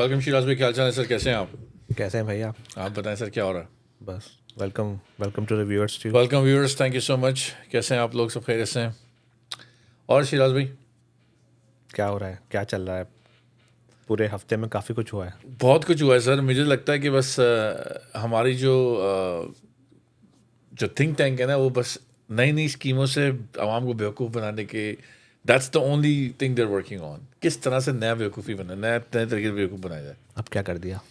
Welcome Siraj भाई, क्या हाल चाल है सर? कैसे हैं आप? कैसे हैं भैया? आप बताएं सर, क्या हो रहा है? बस welcome welcome to the viewers too. Welcome viewers, thank you so much. कैसे हैं आप लोग? सब खैरियत से हैं? और शिराज भाई, क्या हो रहा है, क्या चल रहा है? पूरे हफ्ते में काफ़ी कुछ हुआ है। बहुत कुछ हुआ है सर। मुझे लगता है कि बस हमारी जो थिंक टैंक है ना, वो बस नई नई स्कीमों से आवाम को बेवकूफ़ बनाने के, that's the only thing there working on. किस तरह से नया बेवकूफ़ी बना, नया नए तरीके से बेवकूफ़ बनाया जाए। अब क्या कर दिया?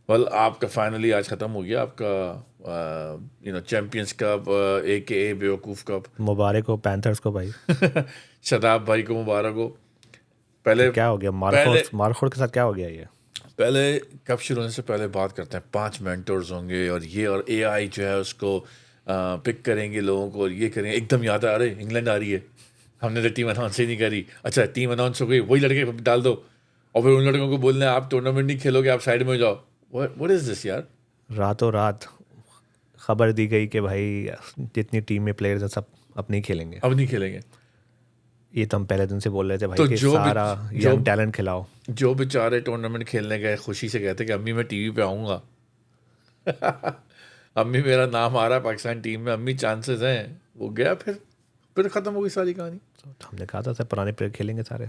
वेल, आपका फाइनली आज ख़त्म हो गया आपका चैम्पियंस कप, ए के ए बेवकूफ़ कप। मुबारक हो पैंथर्स को भाई। शदाब भाई को मुबारक हो। पहले क्या हो गया? पहले मारखोड़ के साथ क्या हो गया ये? पहले कप शुरू होने से पहले बात करते हैं 5 मेंटर्स होंगे और ये, और एआई जो है उसको पिक करेंगे लोगों को और ये करेंगे। एकदम याद है, अरे इंग्लैंड आ रही है, हमने तो टीम अनाउंस ही नहीं करी। अच्छा, टीम अनाउंस हो गई, वही लड़के डाल दो और फिर उन लड़कों को बोलना है आप टूर्नामेंट नहीं खेलोगे, आप साइड में हो जाओ। व्हाट इज दिस यार? रातों रात खबर दी गई कि भाई जितनी टीम में प्लेयर्स हैं सब अब नहीं खेलेंगे। अब नहीं खेलेंगे। ये तो हम पहले दिन से बोल रहे थे भाई तो कि सारा जो यंग टैलेंट खिलाओ। जो बेचारे टूर्नामेंट खेलने गए खुशी से कहते कि अम्मी मैं टीवी पे आऊँगा। अम्मी मेरा नाम आ रहा है पाकिस्तान टीम में, अम्मी चांसेस हैं। वो गया, फिर ख़त्म हो गई सारी कहानी। तो हमने कहा था सर पुराने प्लेयर खेलेंगे सारे।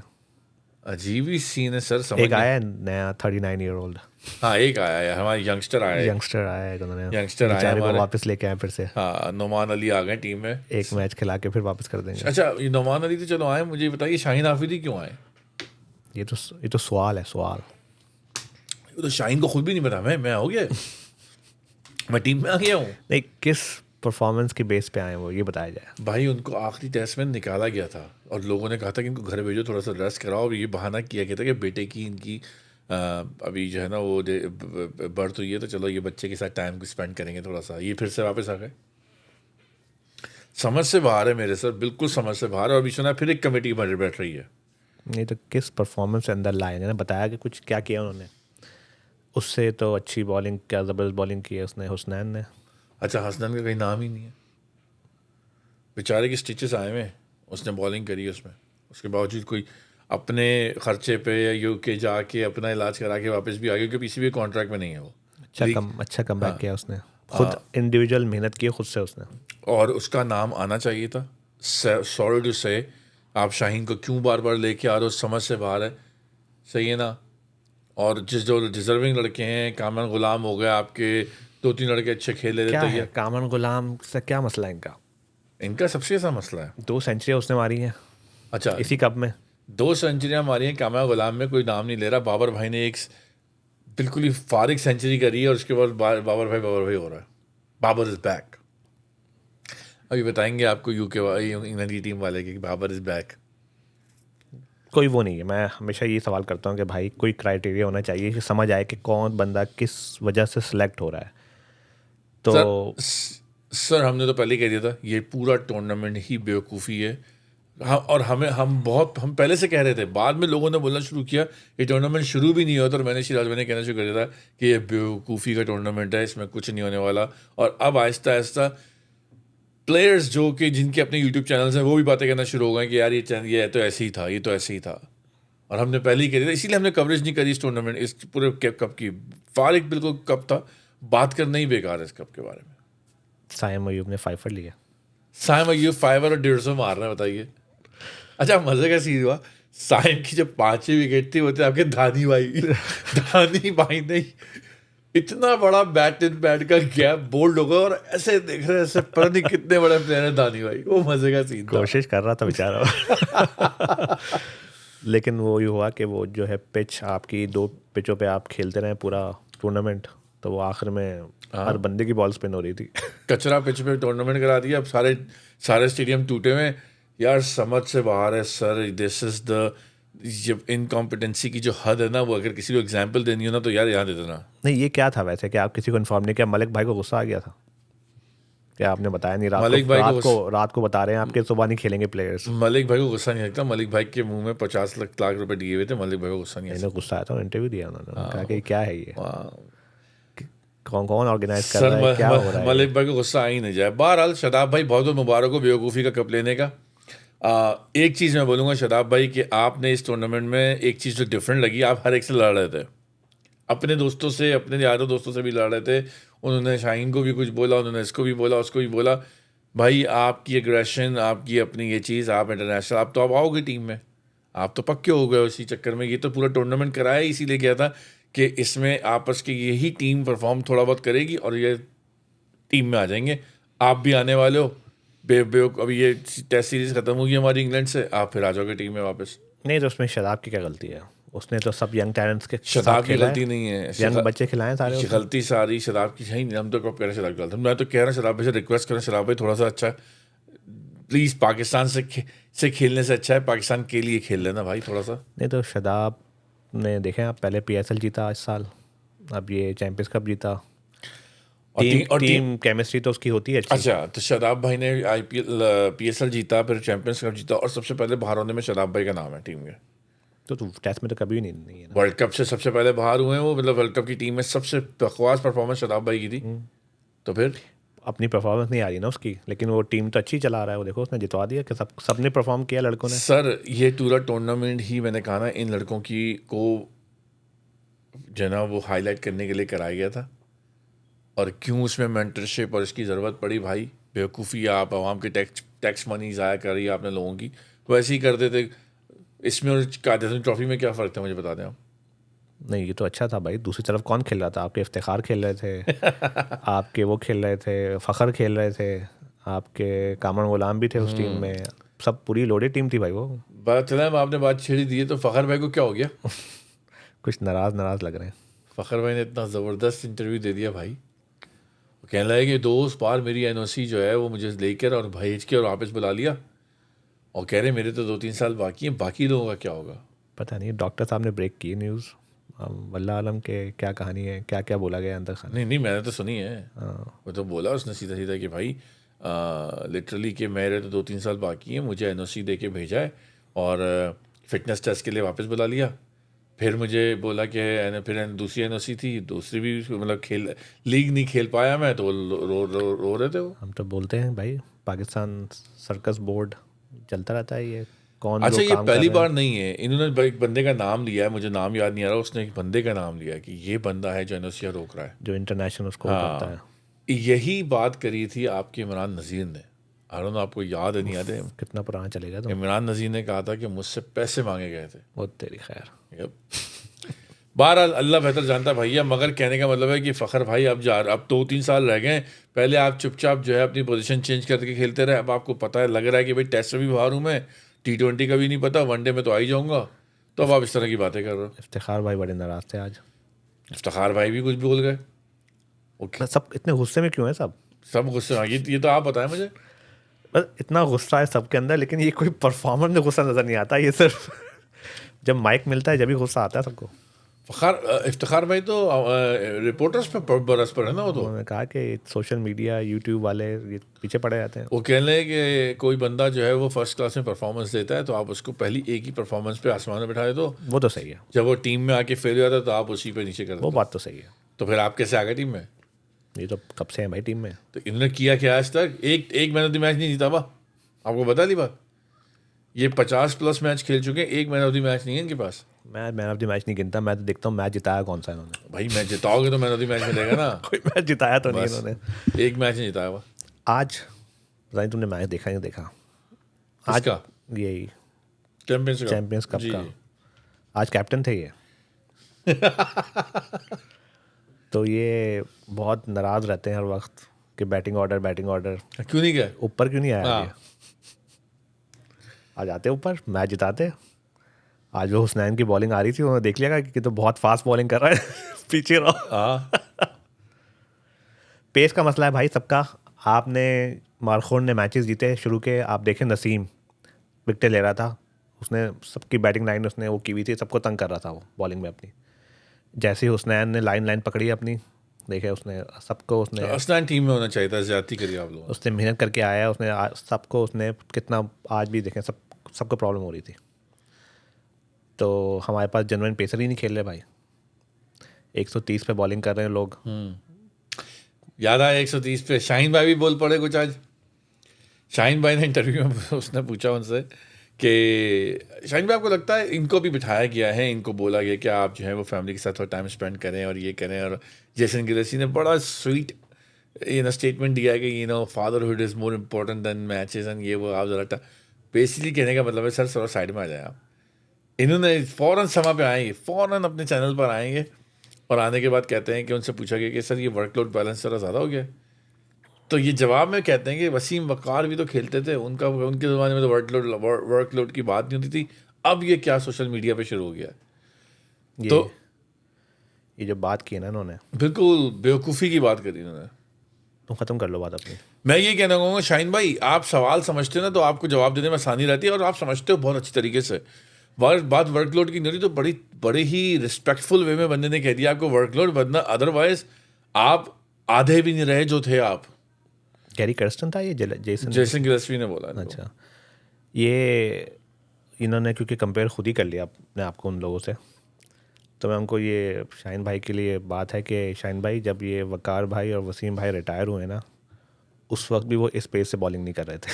अजीब ही सीन है सर, समझ एक नहीं। आया है नया 39 ईयर ओल्ड हाँ, एक आया है हमारे, यंगस्टर आया है। यंगस्टर आया है, उन्होंने यंगस्टर आया बेचारे को हमारे। वापस लेके आए फिर से। हाँ, नोमान अली आ गए टीम में। एक मैच खिला के फिर वापस कर देंगे। अच्छा, ये नोमान अली तो चलो आए, मुझे बताइए शाहीन आफरीदी क्यों आए? ये तो सवाल है, सवाल। वो तो शाहीन को खुद भी नहीं पता मैं हो गया, मैं टीम में आ गया हूँ। नहीं, किस परफॉर्मेंस के बेस पे आए वो ये बताया जाए। भाई उनको आखिरी टेस्ट में निकाला गया था और लोगों ने कहा था कि इनको घर भेजो, थोड़ा सा रेस्ट कराओ। और ये बहाना किया गया था कि बेटे की इनकी अभी जो है ना वो बर्थ हुई है, तो चलो ये बच्चे के साथ टाइम को स्पेंड करेंगे थोड़ा सा। ये फिर से वापस आ गए। समझ से बाहर है मेरे सर, बिल्कुल समझ से बाहर है। और अभी सुना फिर एक कमेटी बन बैठ रही है। नहीं तो किस परफॉर्मेंस से अंदर लाए, मैंने बताया कि कुछ क्या किया उन्होंने। उससे तो अच्छी बॉलिंग, क्या ज़बरदस्त बॉलिंग की है उसने, हुसनैन ने। अच्छा, हसनैन का कहीं नाम ही नहीं है। बेचारे के स्टिचेस आए हुए हैं, उसने बॉलिंग करी उसमें, उसके बावजूद कोई अपने खर्चे पे या यूके जाके अपना इलाज करा के वापस भी आ गया, क्योंकि पीसीबी कॉन्ट्रैक्ट में नहीं है वो। लीग। अच्छा कम बैक हाँ। किया उसने। खुद इंडिविजुअल मेहनत की है खुद से उसने। और उसका नाम आना चाहिए था। सॉरी टू से, आप शाहीन को क्यों बार बार लेके आ रहे हो, समझ से बाहर है। सही है ना? और जो डिजर्विंग लड़के हैं, कामरान गुलाम हो गए आपके, 2-3 लड़के अच्छे खेल ले क्या रहे है थे। कामरान गुलाम से, क्या मसला है इनका? इनका सबसे ऐसा मसला है। 2 सेंचुरियाँ उसने मारी हैं अच्छा, इसी कप में। 2 सेंचुरियां मारी हैं कामरान गुलाम में, कोई नाम नहीं ले रहा। बाबर भाई ने एक बिल्कुल ही फारिग सेंचुरी करी है और उसके बाद बाबर भाई हो रहा है। Babar is back. अभी बताएंगे आपको यूके इंग्लैंड की टीम वाले कि बाबर इज बैक। कोई वो नहीं है। मैं हमेशा ये सवाल करता हूँ कि भाई कोई क्राइटेरिया होना चाहिए कि समझ आए कि कौन बंदा किस वजह से सिलेक्ट हो रहा है। तो सर हमने तो पहले ही कह दिया था ये पूरा टूर्नामेंट ही बेवकूफ़ी है। और हम पहले से कह रहे थे, बाद में लोगों ने बोलना शुरू किया ये टूर्नामेंट शुरू भी नहीं होता, और मैंने शिराज भाई ने कहना शुरू कर दिया था कि ये बेवकूफ़ी का टूर्नामेंट है, इसमें कुछ नहीं होने वाला। और अब आहिस्ता आहिस्ता प्लेयर्स जो कि जिनके अपने यूट्यूब चैनल्स हैं वो भी बातें करना शुरू हो गए कि यार ये तो ऐसे ही था, ये तो ऐसे ही था। और हमने पहले ही कह दिया था, इसीलिए हमने कवरेज नहीं करी इस टूर्नामेंट, इस पूरे कप की। फारिग बिल्कुल कप था, बात करना ही बेकार है इस कप के बारे में। साइम अयूब ने 5 लिया। साइम अय्यूब 5 और 150 मार रहे हैं, बताइए। अच्छा, मजे का सीन हुआ, साइम की जो 5वीं विकेट थी वो थे आपके धानी भाई। धानी भाई ने इतना बड़ा बैट इन बैट का गैप बोल्ड होगा और ऐसे देख रहे हैं, ऐसे पता नहीं कितने बड़े प्लेयर है धानी भाई। वो मजे का सीन था। कोशिश कर रहा था बेचारा। लेकिन वो ये हुआ कि वो जो है पिच आपकी 2 पिचों पे आप खेलते रहे पूरा टूर्नामेंट, तो वो आखिर में हर बंदे की बॉल स्पिन हो रही थी। कचरा पिच पे टूर्नामेंट करा दिया, अब सारे सारे स्टेडियम टूटे हुए हैं। यार समझ से बाहर है सर। दिस इज द, जब इनकॉम्पिटेंसी की जो हद है ना, वो अगर किसी को एग्जाम्पल देनी हो ना तो यार यहाँ दे देना। नहीं, ये क्या था वैसे कि आप किसी को इन्फॉर्म नहीं किया? मलिक भाई को गुस्सा आ गया था क्या? आपने बताया नहीं? मलिक भाई रात को बता रहे हैं आपके सुबह नहीं खेलेंगे प्लेयर्स। मलिक भाई को गुस्सा नहीं लगता। मलिक भाई के मुंह में 50 लाख रुपए दिए हुए थे, मलिक भाई को गुस्सा नहीं इन्हें आता। गुस्सा आया था, इंटरव्यू दिया उन्होंने, कहा कि क्या है ये, हाँ। कौन कौन ऑर्गेनाइज कर सर रहा है, क्या हो रहा है ये? मलिक भाई को गुस्सा आ ही नहीं जाए। बहरहाल शदाब भाई, बहुत बहुत मुबारक हो बेवकूफ़ी का कप लेने का। एक चीज़ मैं बोलूँगा शदाब भाई कि आपने इस टूर्नामेंट में एक चीज़ जो डिफरेंट लगी, आप हर एक से लड़ रहे थे। अपने दोस्तों से, अपने यारों दोस्तों से भी लड़ रहे थे, उन्होंने शाहीन को भी कुछ बोला, उन्होंने इसको भी बोला, उसको भी बोला। भाई आपकी एग्रेशन, आपकी अपनी ये चीज़, आप इंटरनेशनल, आप तो अब आओगे टीम में, आप तो पक्के हो गए उसी चक्कर में। ये तो पूरा टूर्नामेंट कराया ही इसीलिए किया था कि इसमें आपस की यही टीम परफॉर्म थोड़ा बहुत करेगी और ये टीम में आ जाएंगे। आप भी आने वाले हो, अभी ये टेस्ट सीरीज खत्म होगी हमारी इंग्लैंड से, आप फिर आ जाओगे टीम में वापस। नहीं तो उसमें शदाब की क्या गलती है? उसने तो सब यंग टैलेंट्स के शदाब की गलती नहीं है, यंग बच्चे खिलाए सारे। गलती सारी शदाब की है ही नहीं। हम तो कब कह रहे शदाब की गलती, मैं तो कह रहा हूँ शदाब भाई से रिक्वेस्ट करें, शदाब भाई थोड़ा सा अच्छा प्लीज़ पाकिस्तान से खेलने से अच्छा है पाकिस्तान के लिए खेल लेना भाई थोड़ा सा। नहीं तो शदाब ने देखें आप, पहले PSL जीता इस साल, अब ये चैंपियंस कप जीता। टीम केमिस्ट्री तो उसकी होती है अच्छी। अच्छा, तो शदाब भाई ने IPL PSL जीता, फिर चैंपियंस कप जीता, और सबसे पहले बाहर होने में शदाब भाई का नाम है टीम के। तो टेस्ट में तो कभी नहीं है ना। वर्ल्ड कप से सबसे पहले बाहर हुए हैं वो, मतलब वर्ल्ड कप की टीम में सबसे बकवास परफॉर्मेंस शदाब भाई की थी। तो फिर अपनी परफॉर्मेंस नहीं आ रही ना उसकी, लेकिन वो टीम तो अच्छी चला रहा है। वो देखो उसने जितवा दिया कि सबने परफॉर्म किया लड़कों ने। सर ये पूरा टूर्नामेंट ही मैंने कहा ना इन लड़कों की को जो ना वो हाईलाइट करने के लिए कराया गया था। और क्यों उसमें मेंटरशिप और इसकी ज़रूरत पड़ी भाई? बेवकूफ़ी, आप आवाम के टैक्स मनी ज़ाया कर रही है आपने लोगों की, वैसे ही करते थे इसमें और कायदे ट्रॉफी में क्या फ़र्क था मुझे बता दें आप। नहीं ये तो अच्छा था भाई। दूसरी तरफ कौन खेल रहा था? आपके इफ्तिखार खेल रहे थे आपके वो खेल रहे थे, फ़खर खेल रहे थे, आपके कामरान गुलाम भी थे उस टीम में। सब पूरी लोडेड टीम थी भाई वो। बात चला आपने बात छेड़ी दी है, तो फ़खर भाई को क्या हो गया? कुछ नाराज़ लग रहे हैं। फ़खर भाई ने इतना ज़बरदस्त इंटरव्यू दे दिया भाई, वो कहने लगे कि दोस्त पार मेरी NOC जो है वो मुझे लेकर और भेज के और वापस बुला लिया, और कह रहे मेरे तो 2-3 साल बाकी हैं, बाकी लोगों का क्या होगा? पता नहीं, डॉक्टर साहब ने ब्रेक की न्यूज़। वल्लाह आलम के क्या कहानी है, क्या क्या बोला गया अंदर खाने। नहीं मैंने तो सुनी है। वो तो बोला उसने सीधा सीधा कि भाई लिटरली कि मेरे तो 2-3 साल बाकी हैं, मुझे NOC दे के भेजा है और फिटनेस टेस्ट के लिए वापस बुला लिया। फिर मुझे बोला कि फिर दूसरी NOC थी, दूसरी भी मतलब खेल लीग नहीं खेल पाया मैं, तो रो रहे थे वो। हम तो बोलते हैं भाई पाकिस्तान सर्कस बोर्ड चलता रहता है, ये कौन अच्छा लोग ये काम पहली कर रहे बार नहीं है, इन्होंने एक बंदे का नाम लिया है, मुझे नाम याद नहीं आ रहा, उसने एक बंदे का नाम लिया कि ये बंदा है जो NOC रोक रहा है, जो इंटरनेशनल उसको करता है। यही बात करी थी आपके इमरान नज़ीर ने। आरोन आपको याद है नहीं याद है? कितना पुराना चलेगा तो। इमरान नज़ीर ने कहा था कि मुझसे पैसे मांगे गए थे। वो तेरी खैर। बहरहाल अल्लाह बेहतर जानता है भैया, मगर कहने का मतलब है कि फ़खर भाई अब 2-3 साल रह गए। पहले आप चुपचाप जो है अपनी पोजीशन चेंज करके खेलते रहे, अब आपको पता है लग रहा है कि भाई टेस्ट में भी बाहर हूँ मैं, T20 का भी नहीं पता, वनडे में तो आ ही जाऊँगा, तो अब आप इस तरह की बातें कर रहे हो। इफ्तिखार भाई बड़े नाराज़ थे आज। इफ्तिखार भाई भी कुछ बोल गए। ओके, सब इतने गुस्से में क्यों है सब गुस्से में, ये तो आप बताएं मुझे। बस इतना गुस्सा है सबके अंदर, लेकिन ये कोई परफॉर्मर में गुस्सा नज़र नहीं आता। ये सिर्फ जब माइक मिलता है जब भी गुस्सा आता है सबको। इफ्तिखार भाई तो रिपोर्टर्स पे बरस पर है ना। वो तो उन्होंने कहा कि सोशल मीडिया यूट्यूब वाले ये पीछे पड़े जाते हैं। वो कह रहे हैं कि कोई बंदा जो है वो फर्स्ट क्लास में परफॉर्मेंस देता है तो आप उसको पहली एक ही परफॉर्मेंस पे आसमान में बिठा दे दो, वो तो सही है। जब वो टीम में आके फेल हो जाता है तो आप उसी पे नीचे कर वो देते। बात तो सही है। तो फिर आप कैसे आ गए टीम में? ये तो कब से है भाई टीम में। तो इन्होंने किया क्या आज तक? एक मैन ऑफ द मैच नहीं जीता हुआ, आपको बता ली बात। ये 50+ मैच खेल चुके हैं, एक मैन ऑफ द मैच नहीं है इनके पास। मैं मैन ऑफ द मैच नहीं गिनता, मैं तो देखता हूँ मैच जिताया कौन सा इन्होंने। भाई मैच जिताओगे तो मैन ऑफ द मैच मिलेगा ना। कोई मैच जिताया तो नहीं बस इन्होंने। एक मैच नहीं जिताया हुआ। आज पता नहीं तुमने मैच देखा नहीं देखा? आज किसका? यही चैंपियंस कप का आज कैप्टन थे ये। तो ये बहुत नाराज़ रहते हैं हर वक्त कि बैटिंग ऑर्डर। क्यों नहीं गए ऊपर क्यों नहीं आया ये? आ जाते ऊपर, मैच जिताते। आज वो हुसनैन की बॉलिंग आ रही थी, उन्होंने देख लिया कि तो बहुत फास्ट बॉलिंग कर रहा है पीछे रहो। पेस का मसला है भाई सबका। आपने मारखोन ने मैचेस जीते शुरू के, आप देखें नसीम विकेट ले रहा था, उसने सबकी बैटिंग लाइन उसने वो की हुई थी, सबको तंग कर रहा था वो बॉलिंग में अपनी। जैसे ही हुसनैन ने लाइन पकड़ी अपनी, देखे उसने सबको, उसने हुसनैन टीम में होना चाहिए था, ज्यादती करी आप लोगों। उसने मेहनत करके आया, उसने सबको, उसने कितना आज भी देखें सबको प्रॉब्लम हो रही थी। तो हमारे पास जेन्युइन पेसर ही नहीं खेल रहे भाई। 130 पे बॉलिंग कर रहे हैं लोग। याद आया 130 पे शाहीन भाई भी बोल पड़े कुछ आज। शाहीन भाई ने इंटरव्यू में उसने पूछा उनसे कि शाहीन भाई आपको लगता है इनको भी बिठाया गया है, इनको बोला गया कि आप जो है वो फैमिली के साथ थोड़ा टाइम स्पेंड करें और ये करें, और जेसन गिलेसी ने बड़ा स्वीट स्टेटमेंट दिया है कि fatherhood is more important then matches and ये वो, आप ज़रा बेसिकली कहने का मतलब है सर थोड़ा साइड में आ जाए आप। इन्होंने फ़ौरन समय पे आएंगे, फ़ौरन अपने चैनल पर आएंगे और आने के बाद कहते हैं कि उनसे पूछा गया कि सर ये वर्कलोड बैलेंस थोड़ा ज़्यादा हो गया, तो ये जवाब में कहते हैं कि वसीम वकार भी तो खेलते थे, उनके ज़माने में तो वर्कलोड की बात नहीं होती थी, अब ये क्या सोशल मीडिया पे शुरू हो गया। तो ये जो बात की है ना इन्होंने, बिल्कुल बेवकूफ़ी की बात करी इन्होंने। तुम ख़त्म कर लो बात अपनी। मैं ये कहना चाहूँगा शाहीन भाई, आप सवाल समझते हो ना तो आपको जवाब देने में आसानी रहती है और आप समझते हो बहुत अच्छी तरीके से। बात वर्कलोड की नहीं रही तो बड़े ही रिस्पेक्टफुल वे में बंदे ने कह दिया आपको वर्कलोड, वरना अदरवाइज आप आधे भी नहीं रहे जो थे आप। गैरी कर्स्टन था ये, जेसन गिलेस्पी ने बोला इनको। अच्छा, ये इन्होंने क्योंकि कंपेयर खुद ही कर लिया अपने आप को उन लोगों से, तो मैं उनको ये शाहीन भाई के लिए बात है कि शाहीन भाई जब ये वकार भाई और वसीम भाई रिटायर हुए ना, उस वक्त भी वो इस पेस से बॉलिंग नहीं कर रहे थे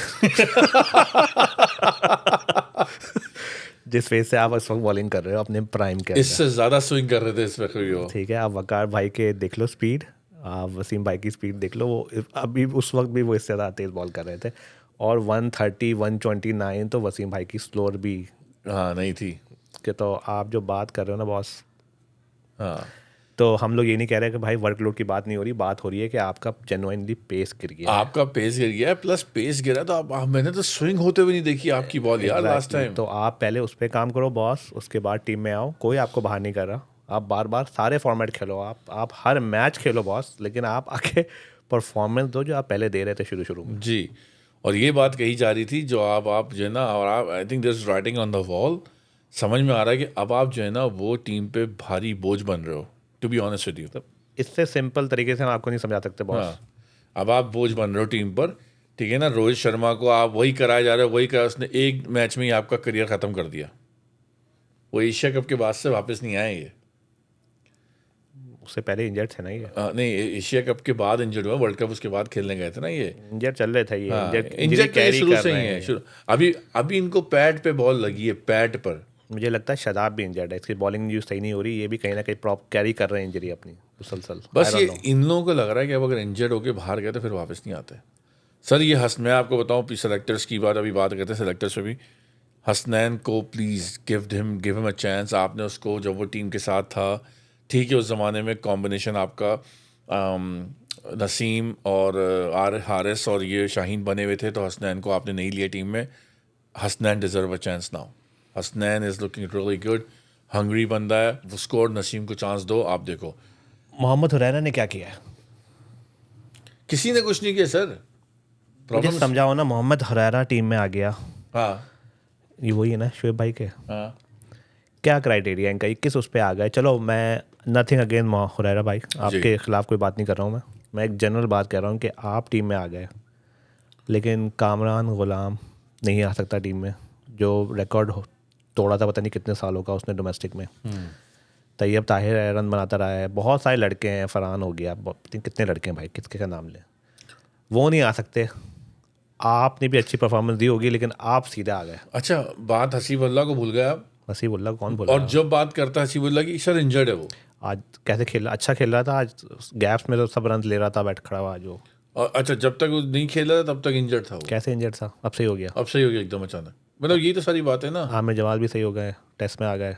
जिस पेस से आप इस वक्त बॉलिंग कर रहे हो अपने प्राइम के अंदर, इससे ज़्यादा स्विंग कर रहे थे इस वक्त भी वो। ठीक है, आप वकार भाई के देख लो स्पीड, आप वसीम भाई की स्पीड देख लो, वो अभी उस वक्त भी वो इससे ज़्यादा तेज़ बॉल कर रहे थे। और 130 129 तो वसीम भाई की स्लोअर भी हाँ नहीं थी कि, तो आप जो बात कर रहे हो ना बॉस, हाँ, तो हम लोग ये नहीं कह रहे कि भाई वर्कलोड की बात नहीं हो रही, बात हो रही है कि आपका जेन्युइनली पेस गिर गया। आपका पेस गिर गया है, प्लस पेस गिरा तो मैंने तो स्विंग होते हुए नहीं देखी आपकी बॉल यार लास्ट टाइम। तो आप पहले उस पर काम करो बॉस, उसके बाद टीम में आओ, कोई आपको बाहर नहीं कर रहा, आप बार बार सारे फॉर्मेट खेलो, आप हर मैच खेलो बॉस, लेकिन आप आके परफॉर्मेंस दो जो आप पहले दे रहे थे शुरू में। जी, और ये बात कही जा रही थी जो आप जो है ना, और आप I think this writing on the wall, समझ में आ रहा है कि अब आप जो है ना वो टीम पे भारी बोझ बन रहे हो, to be honest with you. तो इससे सिंपल तरीके से हम आपको नहीं समझा सकते बॉस। हाँ, अब आप बोझ बन रहे हो टीम पर, ठीक है ना। रोहित शर्मा को आप वही कराए जा रहे हो, वही करा, उसने एक मैच में ही आपका करियर ख़त्म कर दिया। वो एशिया कप के बाद से वापस नहीं आए ये। उससे पहले इंजर्ड थे ना ये। नहीं, एशिया कप के बाद इंजर्ड हुआ, वर्ल्ड कप उसके बाद खेलने गए थे ना ये। इंजर्ड चल रहे थे ये, इंजर्ड कैरी शुरू से ही है शुरू। अभी इनको पैड पे बॉल लगी है, पैड पर। मुझे लगता है शदाब भी इंजर्ड है, इसकी बॉलिंग जो सही नहीं हो रही, ये भी कहीं ना कहीं प्रॉप कैरी कर रहे हैं इंजरी अपनी मुसलसल। बस ये इन लोगों को लग रहा है कि अब अगर इंजर्ड होकर बाहर गए तो फिर वापस नहीं आते। सर ये मैं आपको बताऊं, सेलेक्टर्स की बात अभी बात करते हैं, सेलेक्टर्स पे भी, हसनैन को please give him a chance. आपने उसको, जब वो टीम के साथ था, ठीक है, उस ज़माने में कॉम्बिनेशन आपका नसीम और हारिस और ये शाहीन बने हुए थे, तो हसनैन को आपने नहीं लिया टीम में। Hasnain deserve a chance now. Hasnain is looking really good, Hungary बंदा है, वो स्कोर, नसीम को चांस दो। आप देखो मोहम्मद हुरैरा ने क्या किया है, किसी ने कुछ नहीं किया सर। मुझे समझाओ ना। मोहम्मद हुरैरा टीम में आ गया, हाँ ये वही है ना शोएब भाई के, हाँ, क्या क्राइटेरिया इनका, 21 उस पर आ गए। चलो मैं नथिंग अगेन हुरैरा भाई, आपके खिलाफ कोई बात नहीं कर रहा हूँ मैं एक जनरल बात कर रहा हूँ कि आप टीम में आ गए, लेकिन कामरान गुलाम नहीं आ सकता टीम में, जो रिकॉर्ड तोड़ा था पता नहीं कितने सालों का उसने डोमेस्टिक में। तैयब ताहिर रन बनाता रहा है, बहुत सारे लड़के हैं, फरहान हो गया, कितने लड़के हैं भाई, किसके का नाम लें, वो नहीं आ सकते। आपने भी अच्छी परफॉर्मेंस दी होगी, लेकिन आप सीधे आ गए। अच्छा, बात हसीबुल्लाह को भूल गए आप। हसीबुल्लाह कौन बोला? और जब बात करता है हसीबुल्लाह की, सर इंजर्ड है वो। आज कैसे खेला, अच्छा खेल रहा था, आज गैप्स में तो सब रन ले रहा था, बैठ खड़ा हुआ जो। और अच्छा, जब तक वो नहीं खेला तब तक इंजर्ड था वो। कैसे इंजर्ड था, अब सही हो गया, अब सही हो गया एकदम अचानक। मतलब यही तो सारी बात है ना। आमिर जमाल भी सही हो गए, टेस्ट में आ गए।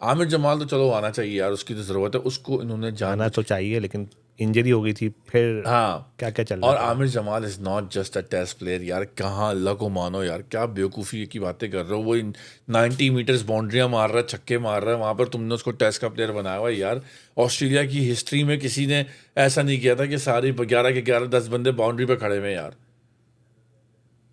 आमिर जमाल तो चलो आना चाहिए यार, उसकी तो ज़रूरत है, उसको इन्होंने आना तो चाहिए, लेकिन इंजरी हो गई थी, फिर हाँ, क्या क्या चल रहा और Aamir Jamal is not just a test player यार। कहाँ अल्लाह को मानो यार, क्या बेवकूफ़ी की बातें कर रहे हो। वो 90 मीटर्स बाउंड्रियाँ मार रहा है, छक्के मार रहा है, वहाँ पर तुमने उसको टेस्ट का प्लेयर बनाया हुआ है यार। ऑस्ट्रेलिया की हिस्ट्री में किसी ने ऐसा नहीं किया था कि सारे 11 के 11 10 बंदे बाउंड्री पर खड़े हुए यार।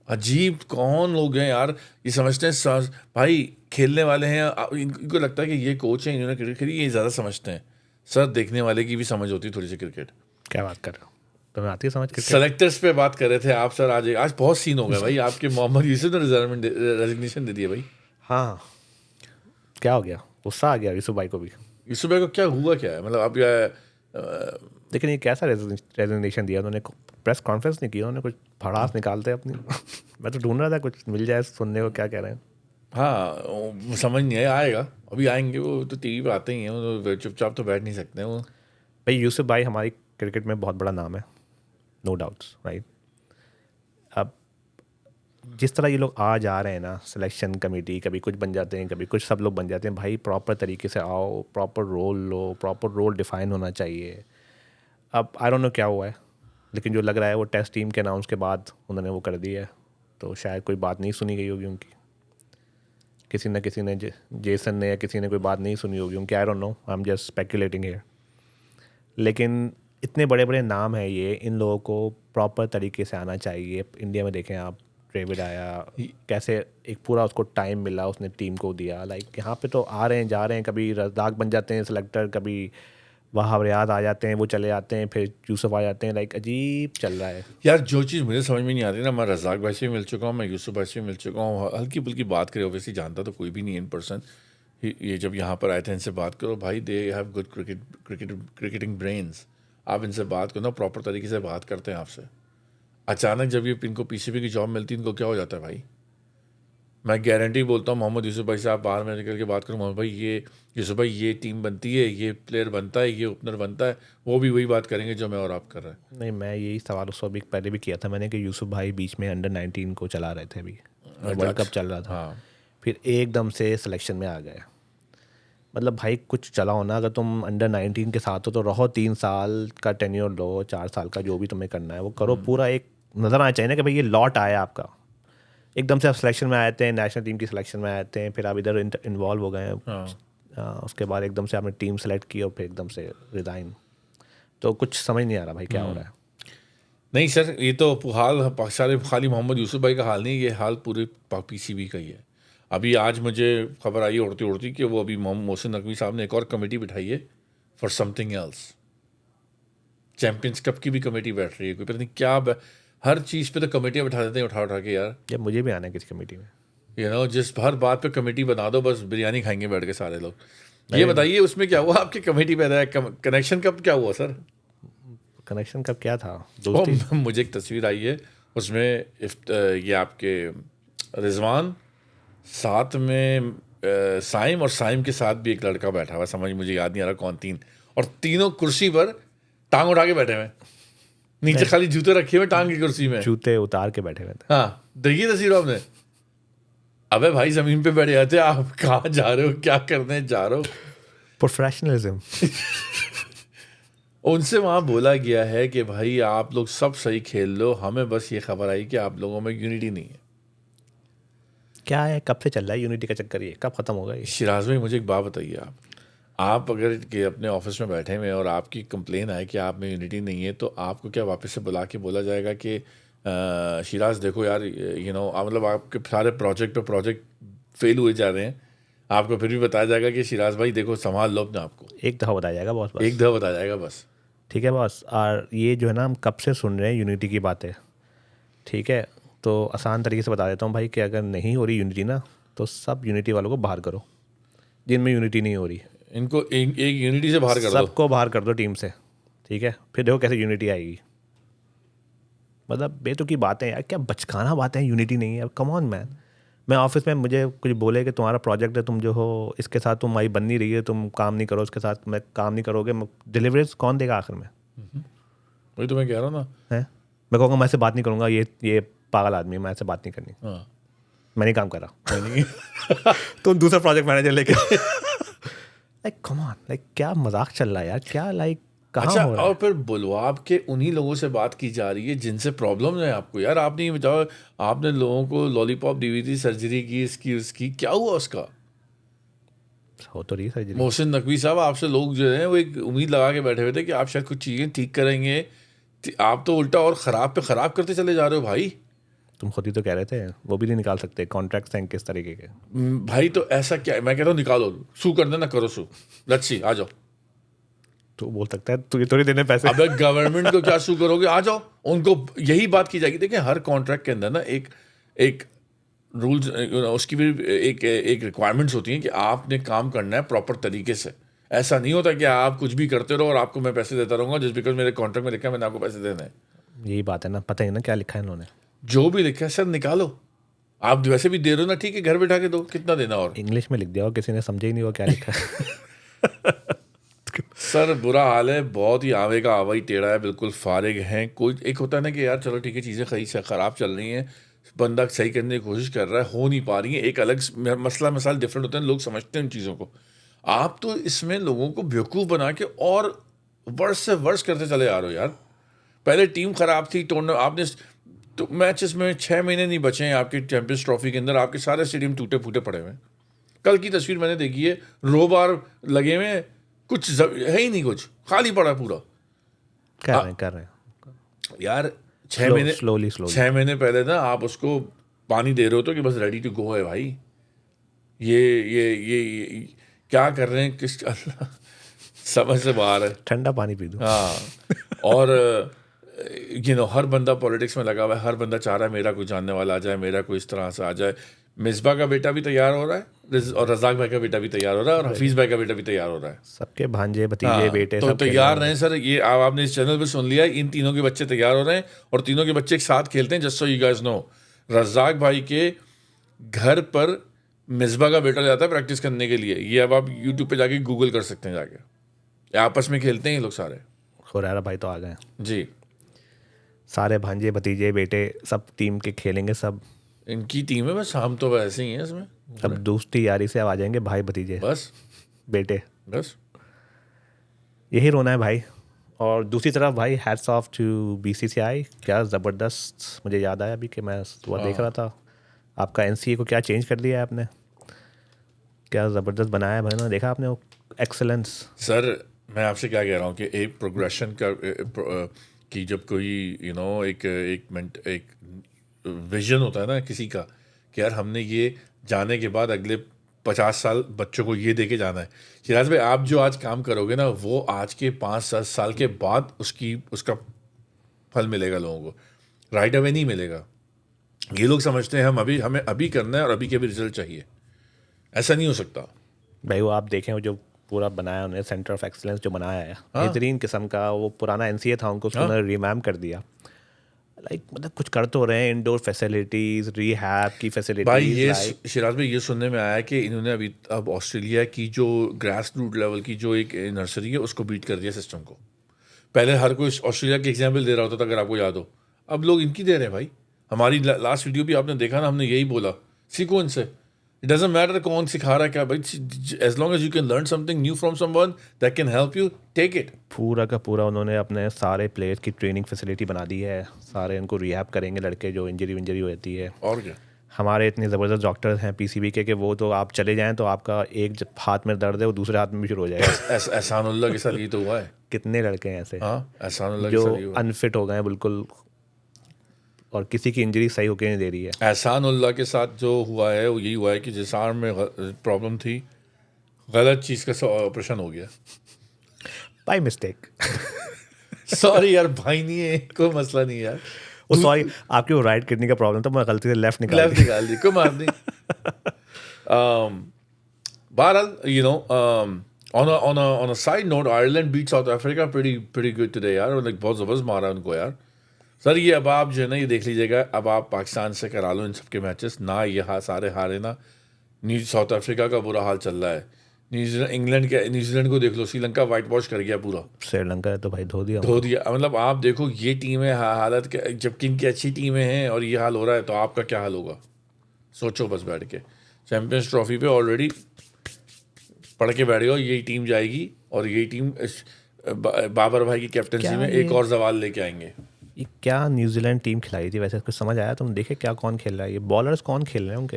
अजीब कौन लोग हैं यार, ये समझते हैं भाई खेलने वाले हैं, इनको लगता है कि ये कोच हैं, इन्होंने क्रिकेट खेली, ये ज़्यादा समझते हैं। सर देखने वाले की भी समझ होती है थोड़ी सी क्रिकेट। क्या बात कर रहे हो, तुम्हें आती है समझ क्रिकेट? सेलेक्टर्स पे बात कर रहे थे आप सर, आज बहुत सीन हो गए भाई। आपके मोहम्मद यूसुफ ने रेजिग्नेशन दे दिया भाई। हाँ, क्या हो गया, गुस्सा आ गया यूसुफ भाई को भी। यूसुफ भाई को क्या हुआ, क्या है मतलब? आप लेकिन ये कैसा रेजिग्नेशन दिया उन्होंने? प्रेस कॉन्फ्रेंस नहीं की उन्होंने? कुछ भड़ास निकालते अपनी मैं तो ढूंढ रहा था कुछ मिल जाए सुनने को, क्या कह रहे हैं। हाँ, वो समझ नहीं आया, आएगा अभी, आएंगे वो तो टीवी पे आते ही हैं, वो तो चुपचाप तो बैठ नहीं सकते वो। भाई यूसुफ भाई हमारी क्रिकेट में बहुत बड़ा नाम है, नो डाउट्स, राइट। अब जिस तरह ये लोग आ जा रहे हैं ना, सिलेक्शन कमेटी कभी कुछ बन जाते हैं, कभी कुछ सब लोग बन जाते हैं, भाई प्रॉपर तरीके से आओ, प्रॉपर रोल लो, प्रॉपर रोल डिफाइन होना चाहिए। अब आई डोंट नो क्या हुआ है, लेकिन जो लग रहा है वो टेस्ट टीम के अनाउंस के बाद उन्होंने वो कर दिया है, तो शायद कोई बात नहीं सुनी गई होगी उनकी, किसी न किसी ने जेसन ने या किसी ने कोई बात नहीं सुनी होगी उनकी, I don't know, I am just speculating here. लेकिन इतने बड़े बड़े नाम हैं ये, इन लोगों को प्रॉपर तरीके से आना चाहिए। इंडिया में देखें आप, डेविड आया, कैसे एक पूरा उसको टाइम मिला, उसने टीम को दिया। लाइक यहाँ पे तो आ रहे हैं जा रहे हैं, कभी रज़ाक बन जाते हैं सिलेक्टर, कभी वहाब रियाज आ जाते हैं, वो चले जाते हैं, फिर यूसुफ आ जाते हैं। लाइक अजीब चल रहा है यार। जो चीज़ मुझे समझ में नहीं आती ना, मैं रज़ाक भाई से भी मिल चुका हूँ, मैं यूसुफ भाई से भी मिल चुका हूँ, हल्की फुल्की बात करें, ऑब्वियसली जानता तो कोई भी नहीं इन पर्सन। ये जब यहाँ पर आए थे, इनसे बात करो भाई, they have good cricketing brains. आप इनसे बात करो ना, प्रॉपर तरीके से बात करते हैं आपसे। अचानक जब ये इनको पीसीबी की जॉब मिलती है, इनको क्या हो जाता है भाई? मैं गारंटी बोलता हूँ, मोहम्मद यूसुफ भाई से आप बाहर में निकल के बात करूँ, मोहम्मद भाई ये यूसुफ भाई ये टीम बनती है, ये प्लेयर बनता है, ये ओपनर बनता है, वो भी वही बात करेंगे जो मैं और आप कर रहे हैं। नहीं, मैं यही सवाल उस वक्त पहले भी किया था मैंने कि यूसुफ भाई बीच में अंडर-19 को चला रहे थे, अभी वर्ल्ड कप चल रहा था, हाँ, फिर एकदम से सिलेक्शन में आ गए। मतलब भाई कुछ चलाओ ना, अगर तुम अंडर-19 के साथ हो तो रहो, 3 साल का टेन्योर लो, 4 साल का, जो भी तुम्हें करना है वो करो। पूरा एक नज़र आना चाहिए ना कि भाई ये लॉट आया आपका। एकदम से आप सिलेक्शन में आए थे, नेशनल टीम की सिलेक्शन में आए थे, फिर आप इधर इन्वॉल्व हो गए हैं, उसके बाद एकदम से आपने टीम सेलेक्ट की और फिर एकदम से रिज़ाइन। तो कुछ समझ नहीं आ रहा भाई क्या हो रहा है। नहीं सर, ये तो हाल सारे खाली मोहम्मद यूसुफ भाई का हाल नहीं, ये हाल पूरे पीसीबी का ही है। अभी आज मुझे खबर आई उड़ती उड़ती कि वो अभी मोहसिन नकवी साहब ने एक और कमेटी बिठाई है for something else. Champions cup की भी कमेटी बैठ रही है, कोई पता नहीं क्या हर चीज़ पे तो कमेटियाँ बैठा देते हैं उठा उठा के यार। जब मुझे भी आना है किसी कमेटी में, जिस हर बात पे कमेटी बना दो, बस बिरयानी खाएंगे बैठ के सारे लोग। ये बताइए उसमें क्या हुआ आपकी कमेटी पैदा है, कनेक्शन कब क्या हुआ सर? कनेक्शन कब क्या था दोस्ती? मुझे एक तस्वीर आई है उसमें, ये आपके रिजवान, साथ में साइम, और साइम के साथ भी एक लड़का बैठा हुआ, समझ मुझे याद नहीं आ रहा कौन, तीन, और तीनों कुर्सी पर टांग उठा के बैठे हुए, नीचे खाली जूते रखे हुए टांग की कुर्सी में, जूते उतार के बैठे हुए थे। हाँ, देखिए तस्वीर आपने। अबे भाई जमीन पे बैठ जाते, आप कहाँ जा रहे हो, क्या करने जा रहे हो? प्रोफेशनलिज्म। उनसे वहाँ बोला गया है कि भाई आप लोग सब सही खेल लो, हमें बस ये खबर आई कि आप लोगों में यूनिटी नहीं है। क्या है, कब से चल रहा है यूनिटी का चक्कर, ये कब खत्म होगा ये? शिराज भाई मुझे एक बात बताइए, आप अगर कि अपने ऑफिस में बैठे हुए और आपकी कंप्लेन आए कि आप में यूनिटी नहीं है, तो आपको क्या वापस से बुला के बोला जाएगा कि शिराज देखो यार, मतलब आपके सारे प्रोजेक्ट फेल हुए जा रहे हैं, आपको फिर भी बताया जाएगा कि शिराज भाई देखो संभाल लो अपने आपको? एक दफ़ा बताया जाएगा बॉस, बस एक दफ़ा बताया जाएगा बस। ठीक है बॉस। और ये जो है ना, हम कब से सुन रहे हैं यूनिटी की बातें, ठीक है, तो आसान तरीके से बता देता हूँ भाई कि अगर नहीं हो रही यूनिटी ना, तो सब यूनिटी वालों को बाहर करो, जिनमें यूनिटी नहीं हो रही इनको एक यूनिटी से बाहर कर दो, सबको बाहर कर दो टीम से, ठीक है, फिर देखो कैसे यूनिटी आएगी। मतलब बेतुकी बातें यार, क्या बचकाना बातें हैं, यूनिटी नहीं है, कम ऑन मैन। मैं ऑफिस में मुझे कुछ बोले कि तुम्हारा प्रोजेक्ट है, तुम जो हो इसके साथ तुम्हारी बन नहीं रही है, तुम काम नहीं करो उसके साथ, मैं काम नहीं करोगे, डिलीवरीज कौन देगा आखिर में? वही तो मैं कह रहा हूँ ना, है, मैं कहूँगा मैं ऐसे बात नहीं करूँगा, ये पागल आदमी है, मैं ऐसे बात नहीं करनी, हाँ, मैं नहीं काम कर रहा। तुम दूसरा प्रोजेक्ट मैनेजर लेके लाइक कम ऑन, लाइक क्या मजाक चल रहा है यार, क्या लाइक कहाँ अच्छा, हो रहा है? और फिर बुलवा के उन्हीं लोगों से बात की जा रही है जिनसे प्रॉब्लम है आपको। यार आप नहीं बताओ, आपने लोगों को लॉलीपॉप दी हुई थी, सर्जरी की, इसकी उसकी, क्या हुआ उसका? हो तो रही सर्जरी। मोहसिन नकवी साहब, आपसे लोग जो हैं वो एक उम्मीद लगा के बैठे हुए थे कि आप शायद कुछ चीज़ें ठीक करेंगे, आप तो उल्टा और ख़राब पे ख़राब करते चले जा रहे हो भाई। तुम खुद ही तो कह रहे थे वो भी नहीं निकाल सकते कॉन्ट्रैक्ट हैं किस तरीके के। भाई तो ऐसा क्या है, मैं कहता हूँ निकालो, सू कर देना, करो सू, लेट्स सी, आ जाओ। तो बोल सकता है तुझे थोड़ी देने पैसे। अबे गवर्नमेंट को क्या सू करोगे, आ जाओ, उनको यही बात की जाएगी। देखिए हर कॉन्ट्रैक्ट के अंदर ना एक रूल्स, उसकी भी एक रिक्वायरमेंट्स होती हैं कि आपने काम करना है प्रॉपर तरीके से, ऐसा नहीं होता कि आप कुछ भी करते रहो और आपको मैं पैसे देता रहूँगा जस्ट बिकॉज मेरे कॉन्ट्रैक्ट में लिखा है मैंने आपको पैसे देने हैं। यही बात है ना, पता ही ना क्या लिखा है इन्होंने। जो भी लिखा है सर निकालो, आप वैसे भी दे रहे हो ना, ठीक है घर बैठा के दो, कितना देना और। इंग्लिश में लिख दिया और किसी ने समझा ही नहीं वो क्या लिखा है। सर बुरा हाल है, बहुत ही आवे का आवा ही टेढ़ा है, बिल्कुल फारिग हैं। कोई एक होता है ना कि यार चलो ठीक है चीज़ें खरी से ख़राब चल रही हैं, बंदा सही करने की कोशिश कर रहा है, हो नहीं पा रही है, एक अलग मसला मिसाल डिफरेंट होता है, लोग समझते हैं उन चीज़ों को। आप तो इसमें लोगों को बेवकूफ़ बना के और वर्ष से वर्ष करते चले आ रहे हो यार। पहले टीम ख़राब थी, टूर्नामेंट आपने तो मैचेस में 6 महीने नहीं बचे हैं आपके चैंपियंस ट्रॉफी के अंदर, आपके सारे स्टेडियम टूटे फूटे पड़े हुए हैं। कल की तस्वीर मैंने देखी है, रो बार लगे हुए हैं, कुछ है ही नहीं, कुछ खाली पड़ा है पूरा। कर रहे हैं यार 6 महीने स्लोली 6 महीने पहले ना आप उसको पानी दे रहे हो तो कि बस रेडी टू गो है भाई। ये क्या कर रहे हैं, किस समझ से बाहर है। ठंडा पानी पी दो। हाँ, और हर बंदा पॉलिटिक्स में लगा हुआ है, हर बंदा चाह रहा है मेरा कोई जानने वाला आ जाए, मेरा कोई इस तरह से आ जाए। मिसबा का बेटा भी तैयार हो रहा है और रज़ाक भाई का बेटा भी तैयार हो रहा है और हफीज़ भाई का बेटा भी तैयार हो रहा है। सबके भांजे भतीजे हाँ, बेटे तो सब तैयार रहे सर। ये आपने इस चैनल पे सुन लिया, इन तीनों के बच्चे तैयार हो रहे हैं और तीनों के बच्चे एक साथ खेलते हैं। Just so you guys know, Razzaq भाई के घर पर मिसबा का बेटा जाता है प्रैक्टिस करने के लिए। ये अब आप यूट्यूब पे जाके गूगल कर सकते हैं, जाके आपस में खेलते हैं ये लोग सारे। खुरारा भाई तो आ गए जी, सारे भांजे भतीजे बेटे सब टीम के खेलेंगे सब। इनकी टीम है, बस हम तो वैसे ही हैं इसमें। अब दोस्ती यारी से अब आ जाएंगे भाई भतीजे बस बेटे, बस यही रोना है भाई। और दूसरी तरफ भाई हैट्स ऑफ टू बीसीसीआई, क्या ज़बरदस्त। मुझे याद आया अभी कि मैं सुबह देख रहा था आपका एनसीए को क्या चेंज कर दिया है आपने, क्या ज़बरदस्त बनाया है भाई ना, देखा आपने वो एक्सेलेंस। सर मैं आपसे क्या कह रहा हूँ कि एक प्रोग्रेशन का कि जब कोई एक विजन होता है ना किसी का कि यार हमने ये जाने के बाद अगले 50 साल बच्चों को ये दे के जाना है। शिराज भाई आप जो आज काम करोगे ना वो आज के 5-7 साल के बाद उसका फल मिलेगा लोगों को, राइट अवे नहीं मिलेगा। ये लोग समझते हैं हमें अभी करना है और अभी के भी रिजल्ट चाहिए, ऐसा नहीं हो सकता भाई वो आप देखें वो जो पूरा बनाया उन्होंने सेंटर ऑफ एक्सीलेंस जो बनाया है, बेहतरीन किस्म का। वो पुराना एनसीए था उनको उसको उन्होंने रिमैम कर दिया। लाइक मतलब कुछ कर तो रहे हैं, इंडोर फैसिलिटीज, रिहैब की फैसिलिटीज। भाई ये शिराज भाई ये सुनने में आया कि इन्होंने अब ऑस्ट्रेलिया की जो ग्रास रूट लेवल की जो एक नर्सरी है उसको बीट कर दिया सिस्टम को। पहले हर कोई ऑस्ट्रेलिया के एग्जाम्पल दे रहा होता था, अगर आपको याद हो, अब लोग इनकी दे रहे हैं भाई। हमारी लास्ट वीडियो भी आपने देखा ना, हमने यही बोला सीखो इनसे। इट डजंट मैटर कौन सिखा रहा है क्या भाई, as long as you can learn something new from someone that can help you, take it. पूरा का पूरा उन्होंने अपने सारे प्लेयर्स की ट्रेनिंग फैसिलिटी बना दी है, सारे उनको रिहैब करेंगे लड़के जो इंजरी हो जाती है। और क्या, हमारे इतने ज़बरदस्त डॉक्टर्स हैं पीसीबी के कि वो तो आप चले जाएं तो आपका एक हाथ में दर्द है वो दूसरे हाथ में भी शुरू हो जाएगा। एहसानुल्लाह के साथ ये तो हुआ है। कितने लड़के हैं ऐसे हाँ, एहसानुल्लाह के जो साथ ये हुआ है। अनफिट हो गए हैं बिल्कुल, और किसी की इंजरी सही होके नहीं दे रही है। एहसानुल्लाह के साथ जो हुआ है वो यही हुआ है कि जिस आर्म में प्रॉब्लम थी, गलत चीज़ का ऑपरेशन हो गया। By mistake. सॉरी यार, भाई नहीं है, कोई मसला नहीं यार। वो सॉरी आपकी वो राइट किडनी का प्रॉब्लम था, मैं गलती से लेफ्ट निकाल लेफ्ट निकाल दी, कोई बात नहीं। बहरहाल on a side note, Ireland beat South Africa pretty good today यार, like बहुत ज़बरदस्त मारा उनको यार। सर ये अब आप जो है ना ये देख लीजिएगा, अब आप पाकिस्तान से करा लो इन सब के मैचेस ना, ये सारे हारे ना। साउथ अफ्रीका का बुरा हाल चल रहा है, न्यूजीलैंड को देख लो, श्रीलंका वाइट वॉश कर गया पूरा, श्रीलंका है तो भाई धो दिया। मतलब आप देखो ये टीमें हालत के, जबकि इनकी अच्छी टीमें हैं और ये हाल हो रहा है, तो आपका क्या हाल होगा सोचो बस बैठ के। चैम्पियंस ट्रॉफी पे ऑलरेडी पढ़ के बैठ गए, यही टीम जाएगी और यही टीम बाबर भाई की कैप्टनसी में एक और सवाल लेके आएंगे। ये क्या न्यूजीलैंड टीम खिलाई थी वैसे, कुछ समझ आया तुम देखे क्या कौन खेल रहा है, ये बॉलर्स कौन खेल रहे हैं उनके?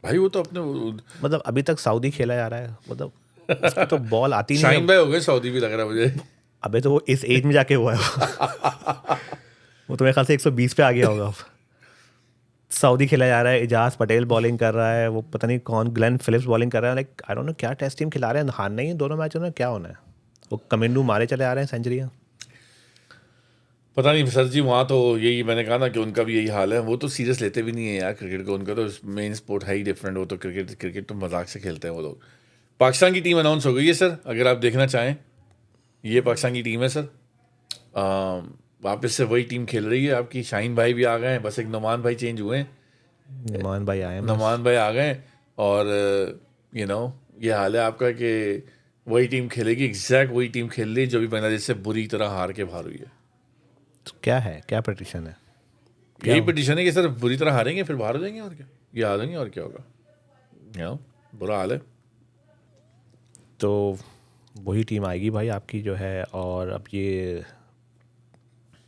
भाई वो तो अपने मतलब अभी तक सऊदी खेला जा रहा है, मतलब उसको तो बॉल आती नहीं शाइन भाई हो गए सऊदी भी लग रहा है मुझे। अबे तो वो इस एज में जाके हुआ है वो तो मेरे ख्याल से 120 पे आ गया होगा। सऊदी खेला जा रहा है, इजाज पटेल बॉलिंग कर रहा है, वो पता नहीं कौन ग्लेन फिलिप्स बॉलिंग कर रहा है। लाइक आई डोंट नो क्या टेस्ट टीम खिला रहे हैं, हारना ही है दोनों मैचों में, क्या होना है? वो कमिंडू मारे चले आ रहे हैं सेंचुरियाँ। पता नहीं सर जी, वहाँ तो यही मैंने कहा ना कि उनका भी यही हाल है। वो तो सीरियस लेते भी नहीं है यार क्रिकेट को, उनका तो मेन स्पोर्ट है ही डिफरेंट। वो तो क्रिकेट तो मजाक से खेलते हैं वो लोग। पाकिस्तान की टीम अनाउंस हो गई है सर, अगर आप देखना चाहें। ये पाकिस्तान की टीम है सर। वापस से वही टीम खेल रही है आपकी। शाहीन भाई भी आ गए हैं, बस एक नुमान भाई चेंज हुए हैं। नुमान भाई आए हैं बस। नुमान भाई आ गए और ये हाल है आपका कि वही टीम खेलेगी, एग्जैक्ट वही टीम खेल रही है जो भी बांग्लादेश से बुरी तरह हार के बाहर हुई है। तो क्या है, क्या प्रडिक्शन है? यही पिटिशन है कि सर बुरी तरह हारेंगे फिर बाहर हो जाएंगे, और क्या, ये आ जाएंगे और क्या होगा। बुरा हाल है। तो वही टीम आएगी भाई आपकी जो है। और अब ये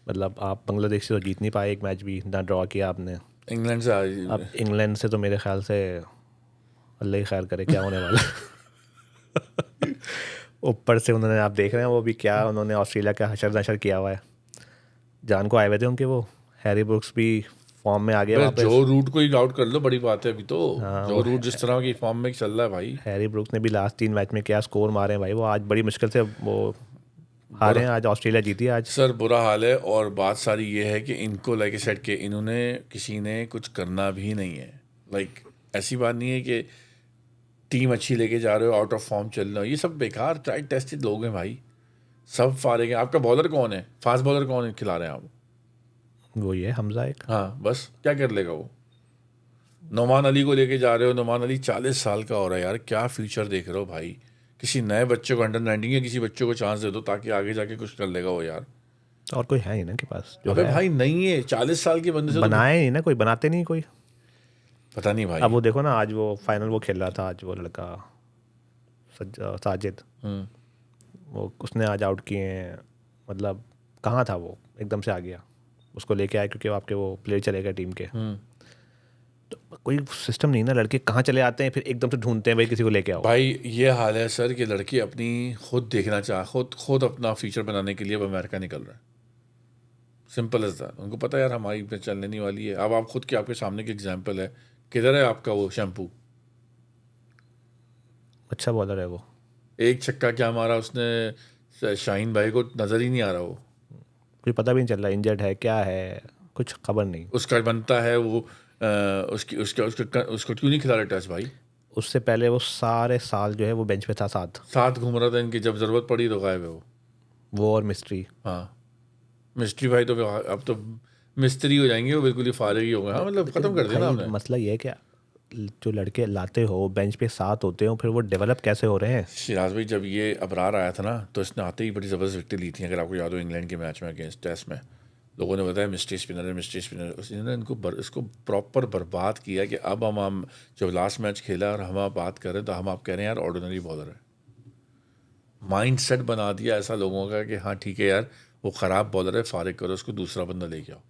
मतलब आप बांग्लादेश से तो जीत नहीं पाए एक मैच भी, ना ड्रॉ किया आपने। इंग्लैंड से अब इंग्लैंड से तो मेरे ख्याल से अल्लाह ही खैर करे क्या होने वाला है। ऊपर से उन्होंने, आप देख रहे हैं वो भी क्या, उन्होंने ऑस्ट्रेलिया का हशर नशर किया हुआ है। जान को आए हुए थे उनके वो हैरी ब्रुक्स भी फॉर्म में आ गए वापस। जो रूट को ही आउट कर लो, बड़ी बात है अभी तो। जो रूट जिस तरह की फॉर्म में चल रहा है भाई। हैरी ब्रुक्स ने भी लास्ट 3 मैच में क्या स्कोर मारे हैं भाई। वो आज बड़ी मुश्किल से वो हारे हैं, आज ऑस्ट्रेलिया जीती है आज। सर बुरा हाल है। और बात सारी ये है कि इनको लाइक सेट के इन्होंने किसी ने कुछ करना भी नहीं है। लाइक ऐसी बात नहीं है कि टीम अच्छी लेके जा रहे हो, आउट ऑफ फॉर्म चल रहे हो, ये सब बेकार ट्राई टेस्टेड लोग हैं भाई, सब फारे हैं। आपका बॉलर कौन है, फास्ट बॉलर कौन खिला रहे हैं आप? वो ये हमजा एक। हाँ बस, क्या कर लेगा वो? नुमान अली को लेके जा रहे हो, नुमान अली 40 साल का हो रहा है यार, क्या फ्यूचर देख रहे हो भाई? किसी नए बच्चे को, अंडर-19 या किसी बच्चे को चांस दे दो ताकि आगे जाके कुछ कर लेगा वो यार। और कोई है ही ना के पास जो अबे है। भाई नहीं है, 40 साल के बंदे से तो बनाए नहीं ना कोई, बनाते नहीं कोई। पता नहीं भाई। अब वो देखो ना, आज वो फाइनल वो खेल रहा था, आज वो लड़का साजिद, वो उसने आज आउट किए हैं। मतलब कहाँ था वो, एकदम से आ गया, उसको लेके आए क्योंकि आपके वो प्लेयर चले गए टीम के। तो कोई सिस्टम नहीं ना, लड़के कहाँ चले आते हैं फिर एकदम से ढूंढते हैं भाई किसी को लेके आओ। भाई ये हाल है सर कि लड़के अपनी खुद देखना खुद अपना फ्यूचर बनाने के लिए अब अमेरिका निकल रहा है। Simple as that. उनको पता है यार हमारी पे चलने नहीं वाली है। अब आप खुद के आपके सामने की एग्जांपल है, किधर है आपका वो शैम्पू? अच्छा बॉलर है वो। एक छक्का क्या मारा उसने, शाहीन भाई को नज़र ही नहीं आ रहा वो। कोई पता भी नहीं चल रहा इंजर्ड है क्या है, कुछ खबर नहीं। उसका बनता है वो उसको क्यों नहीं खिला रहे टेस्ट भाई? उससे पहले वो सारे साल जो है वो बेंच पे था, साथ घूम रहा था इनकी, जब ज़रूरत पड़ी तो गायब है वो और मिस्ट्री। हाँ मिस्ट्री भाई तो अब तो मिस्त्री हो जाएंगे वो, बिल्कुल ही फारिग ही होगा। हाँ मतलब ख़त्म कर दिया ना हमने। मसला ये है कि जो लड़के लाते हो बेंच पे साथ होते हो, फिर वो डेवलप कैसे हो रहे हैं? सिराज भाई जब ये अबरार आया था ना तो इसने आते ही बड़ी ज़बरदस्त विकेट ली थी, अगर आपको याद हो इंग्लैंड के मैच में अगेंस्ट टेस्ट में। लोगों ने बताया मिस्ट्री स्पिनर है, मिस्ट्री स्पिनर। उसने इसको प्रॉपर बर्बाद किया कि अब हम जब लास्ट मैच खेला और हम आप बात कर रहे हैं तो हम आप कह रहे हैं यार ऑर्डिनरी बॉलर है। माइंड सेट बना दिया ऐसा लोगों का कि हाँ ठीक है यार वो ख़राब बॉलर है, फारिग करो उसको, दूसरा बंदा लेके आओ।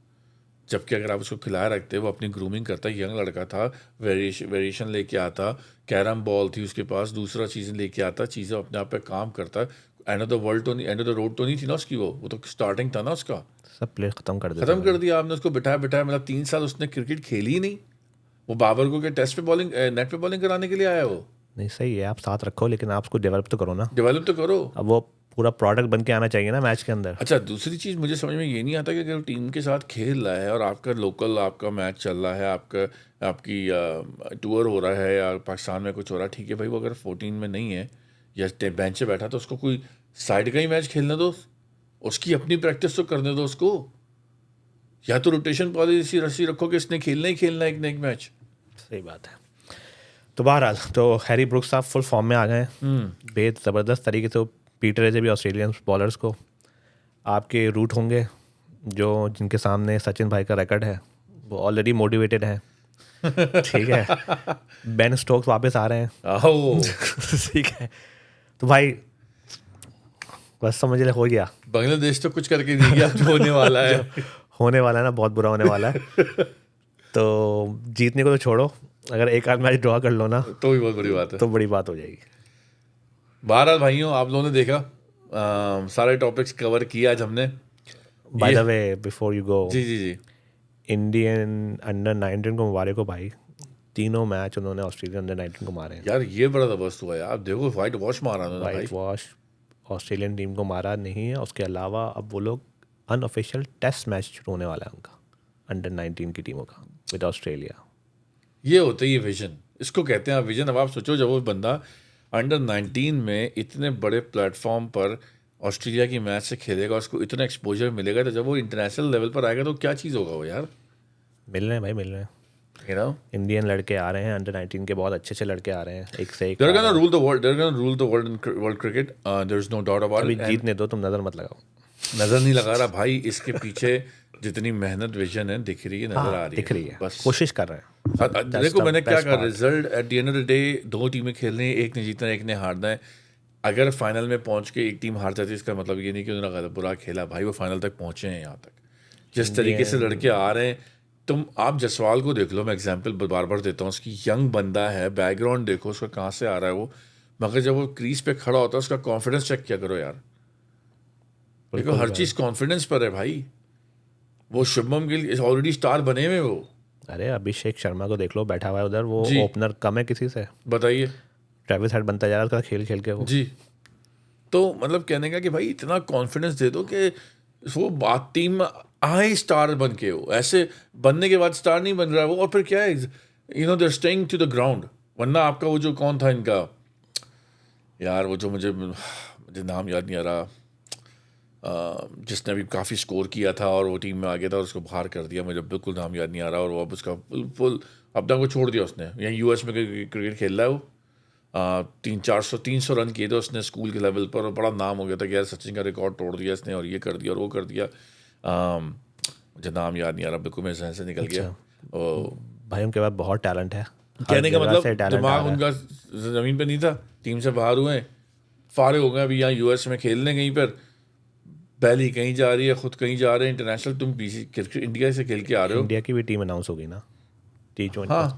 जबकि अगर आप उसको खिलाया रखते, वो अपनी ग्रूमिंग करता, यंग लड़का था, वेरिएशन लेके आता, कैरम बॉल थी उसके पास, दूसरा चीज़ें लेके आता, चीज़ें अपने आप पे काम करता। एंड ऑफ द वर्ल्ड तो नहीं, एंड ऑफ द रोड तो नहीं थी ना उसकी, वो तो स्टार्टिंग था ना उसका। सब प्लेयर ख़त्म कर दिया आपने उसको, बिठाया मतलब 3 साल उसने क्रिकेट खेली ही नहीं। वो बाबर को क्या टेस्ट पे बॉलिंग, नेट पे बॉलिंग कराने के लिए आया वो? नहीं सही है, आप साथ रखो लेकिन आप उसको डेवलप तो करो ना। डेवलप तो करो। अब वो पूरा प्रोडक्ट बन के आना चाहिए ना मैच के अंदर। अच्छा दूसरी चीज़ मुझे समझ में ये नहीं आता कि अगर टीम के साथ खेल रहा है और आपका लोकल आपका मैच चल रहा है, आपकी टूर हो रहा है या पाकिस्तान में कुछ हो रहा है, ठीक है भाई, वो अगर 14 में नहीं है या बेंच पे बैठा तो उसको कोई साइड का ही मैच खेलने दो, उसकी अपनी प्रैक्टिस तो करने दो उसको। या तो रोटेशन पॉलिसी रस्सी रखो कि इसने खेलना ही खेलना है एक न एक मैच। सही बात है। तो बहरहाल तो हैरी ब्रुक्स साहब फुल फॉर्म में आ गए हैं, बेहद ज़बरदस्त तरीके से पीट रहे थे भी ऑस्ट्रेलियन बॉलर्स को। आपके रूट होंगे जो जिनके सामने सचिन भाई का रिकॉर्ड है, वो ऑलरेडी मोटिवेटेड है। ठीक है, बेन स्टोक्स वापस आ रहे हैं। ठीक है, तो भाई बस समझ ले, हो गया। बांग्लादेश तो कुछ करके नहीं गया, जो होने वाला है होने वाला है ना, बहुत बुरा होने वाला है। तो जीतने को तो छोड़ो, अगर एक आध मैच ड्रॉ कर लो ना तो भी बहुत बड़ी बात है, तो बड़ी बात हो जाएगी। बहरहाल भाइयों आप लोगों ने देखा, सारे टॉपिक्स कवर किया आज हमने। By the way before you go, जी जी जी, इंडियन अंडर 19 को मुबारक हो भाई, तीनों मैच उन्होंने ऑस्ट्रेलियन अंडर 19 को मारे हैं यार। ये बड़ा ज़बरदस्त हुआ यार, देखो वाइट वॉश मारा उन्होंने भाई। वाइट वॉश ऑस्ट्रेलियन टीम को मारा नहीं है। उसके अलावा अब वो लोग अनऑफिशियल टेस्ट मैच शुरू होने वाला है उनका अंडर 19 की टीमों का विद ऑस्ट्रेलिया। ये होता है ये विजन, इसको कहते हैं विजन। अब आप सोचो जब वो बंदा अंडर 19 में इतने बड़े प्लेटफॉर्म पर ऑस्ट्रेलिया की मैच से खेलेगा, उसको इतना एक्सपोजर मिलेगा, तो जब वो इंटरनेशनल लेवल पर आएगा तो क्या चीज़ होगा वो यार, मिल रहे हैं भाई, मिल रहे हैं। You know. इंडियन लड़के आ रहे हैं, अंडर 19 के बहुत अच्छे अच्छे लड़के आ रहे हैं, एक से एक They're आ रहे gonna हैं। rule the world. They're gonna rule the world in world cricket. There's no doubt about अभी it. And जीतने दो, तुम नज़र मत लगाओ। नजर नहीं लगा रहा भाई, इसके पीछे जितनी मेहनत विजन है दिख रही है, नजर आ रही दिख रही है, बस कोशिश कर रहे हैं। देखो the मैंने क्या best कहा, part. Result at the end of the day 2 टीमें खेलनी है, एक ने जीतना है, एक ने हारना है। अगर फाइनल में पहुंच के एक टीम हार जाती है, इसका मतलब ये नहीं कि उन्होंने बुरा खेला भाई, वो फाइनल तक पहुंचे हैं यहाँ तक। जिस तरीके से लड़के आ रहे हैं, आप जसवाल को देख लो, मैं एग्जांपल बार बार देता हूँ, उसकी यंग बंदा है, बैकग्राउंड देखो उसका कहाँ से आ रहा है वो, मगर जब वो क्रीज पे खड़ा होता है उसका कॉन्फिडेंस चेक किया करो यार। देखो हर चीज़ कॉन्फिडेंस पर है भाई। वो शुभमन गिल ऑलरेडी स्टार बने हुए वो। अरे अभिषेक शर्मा को देख लो, बैठा हुआ है उधर, वो जी। ओपनर कम है किसी से, बताइए। ट्रेविस हेड बनता जा रहा है उसका खेल खेल के वो। जी। तो मतलब कहने का कि भाई इतना कॉन्फिडेंस दे दो कि वो बात टीम में आए स्टार बन के, हो ऐसे बनने के बाद स्टार नहीं बन रहा है वो, और फिर क्या है, you know, they're staying to the ground. वरना आपका वो जो कौन था इनका यार, वो जो मुझे नाम याद नहीं आ रहा, जिसने अभी काफ़ी स्कोर किया था और वो टीम में आ गया था और उसको बाहर कर दिया, मुझे बिल्कुल नाम याद नहीं आ रहा, और वो अब उसका बिल्कुल अपना को छोड़ दिया उसने। यहाँ यूएस में क्रिकेट खेल रहा है वो, 300 रन किए थे उसने स्कूल के लेवल पर, और बड़ा नाम हो गया था कि यार सचिन का रिकॉर्ड तोड़ दिया इसने, और ये कर दिया और वो कर दिया। मुझे नाम याद नहीं आ रहा, बिल्कुल मेरे जहन से निकल गया। भाई उनके पास बहुत टैलेंट है, कहने का मतलब टैलेंट दिमाग उनका ज़मीन पे नहीं था, टीम से बाहर हुए, फारिग हो गए, अभी यहाँ यूएस में खेलने कहीं पर, पहली कहीं जा रही है, खुद कहीं जा रहे हैं इंटरनेशनल। तुम क्रिकेट इंडिया से खेल के आ रहे हो। इंडिया की भी टीम अनाउंस होगी ना, हाँ।